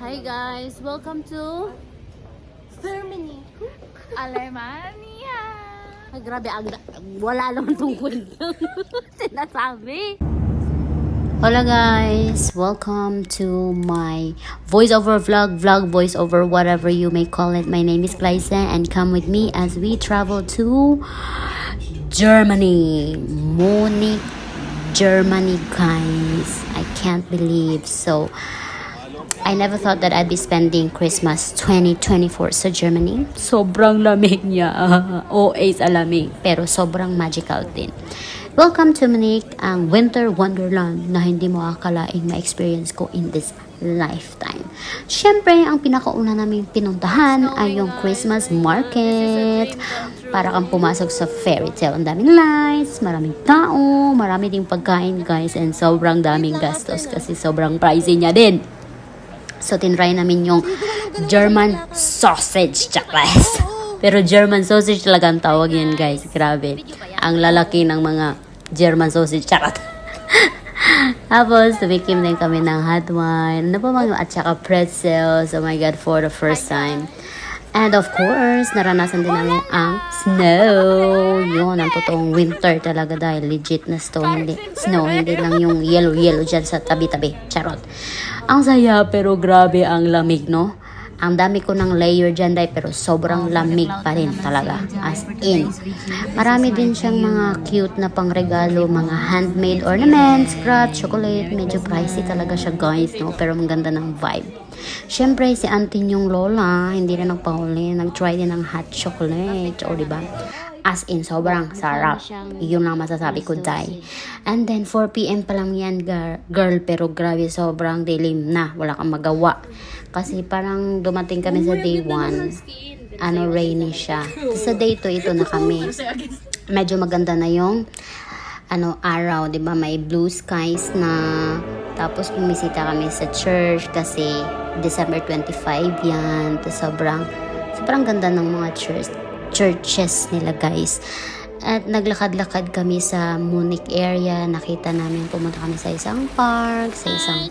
Hi guys, welcome to Germany. Alemania. Ay grabe, wala naman tong kwentang sinasabi. Hola guys, welcome to my voiceover vlog, voiceover, whatever you may call it. My name is Glyza and come with me as we travel to Germany, Munich, Germany guys. I can't believe. So I never thought that I'd be spending Christmas 2024 sa Germany. Sobrang lamig niya. OA sa lamig. Pero sobrang magical din. Welcome to Munich, ang winter wonderland na hindi mo akalaing ma-experience ko in this lifetime. Siyempre, ang pinakauna namin pinuntahan ay yung Christmas market. Para kang pumasok sa fairy tale. Ang daming lights, maraming tao, marami ding pagkain guys, and sobrang daming gastos kasi sobrang pricey niya din. So, tinry namin yung German sausage chaklas. Pero German sausage talaga ang tawag yan, guys. Grabe. Ang lalaki ng mga German sausage chakat. Tapos, tumikim din kami ng hot wine. Ano pa mga at saka pretzels. Oh my God, for the first time. And of course, naranasan din namin ang snow. Yun, ang totoong winter talaga dahil legit na snow. Hindi lang yung yellow dyan sa tabi-tabi. Charot. Ang saya pero grabe ang lamig, no? Ang dami ko ng layer dyan dahil pero sobrang lamig pa rin talaga. As in. Marami din siyang mga cute na pangregalo, mga handmade ornaments, scratch, chocolate. Medyo pricey talaga siya guys, no? Pero ang ganda ng vibe. Siyempre, si auntie yung lola, hindi rin nagpahuli. Nag-try din ng hot chocolate. O, diba? As in, sobrang sarap. Yun lang masasabi ko, dai. And then, 4 p.m. pa lang yan, girl. Pero grabe, sobrang dilim na. Wala kang magawa. Kasi parang dumating kami sa day 1. Rainy siya. Sa day 2, ito na kami. Medyo maganda na yung araw, diba? May blue skies na. Tapos, bumisita kami sa church kasi December 25 yan. Tapos, sobrang ganda ng mga churches nila guys. At naglakad-lakad kami sa Munich area. Nakita namin, pumunta kami sa isang park, sa isang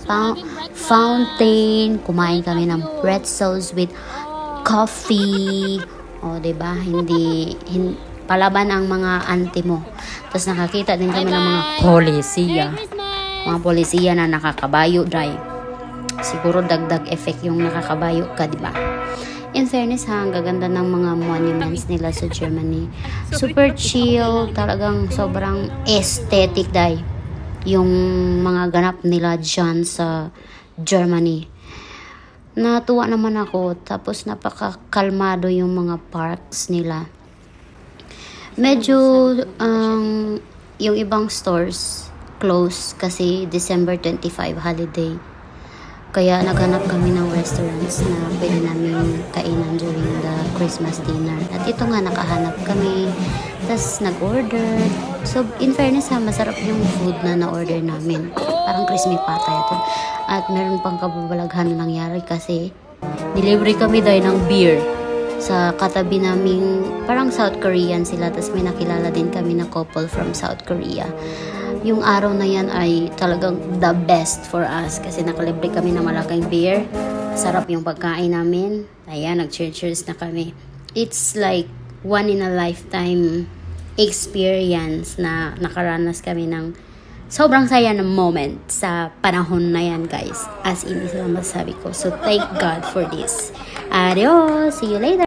fountain. Kumain kami ng pretzels with coffee. O, diba? Hindi palaban ang mga auntie mo. Tapos nakakita din kami ng mga polisiya. Mga polisiya na nakakabayo dry. Siguro dagdag effect yung nakakabayo ka, diba? In fairness ha, ang gaganda ng mga monuments nila sa Germany. Super chill, talagang sobrang aesthetic dahil yung mga ganap nila dyan sa Germany. Natuwa naman ako, tapos napakakalmado yung mga parks nila. Medyo yung ibang stores close kasi December 25 holiday. Kaya naghanap kami ng restaurants na pwede namin kainan during the Christmas dinner. At ito nga, nakahanap kami. Tapos nag-order. So, in fairness ha, masarap yung food na na-order namin. Parang crispy patay ito. At meron pang kababalaghan na nangyari kasi delivery kami dahil ng beer sa katabi naming, parang South Korean sila. Tapos may nakilala din kami na couple from South Korea. Yung araw na yan ay talagang the best for us kasi nakalibre kami ng malaking beer. Sarap yung pagkain namin. Ayan, nag-cheers na kami. It's like one in a lifetime experience na nakaranas kami ng sobrang saya ng moment sa panahon na yan, guys. As in, isa lang masasabi ko. So, thank God for this. Adios! See you later!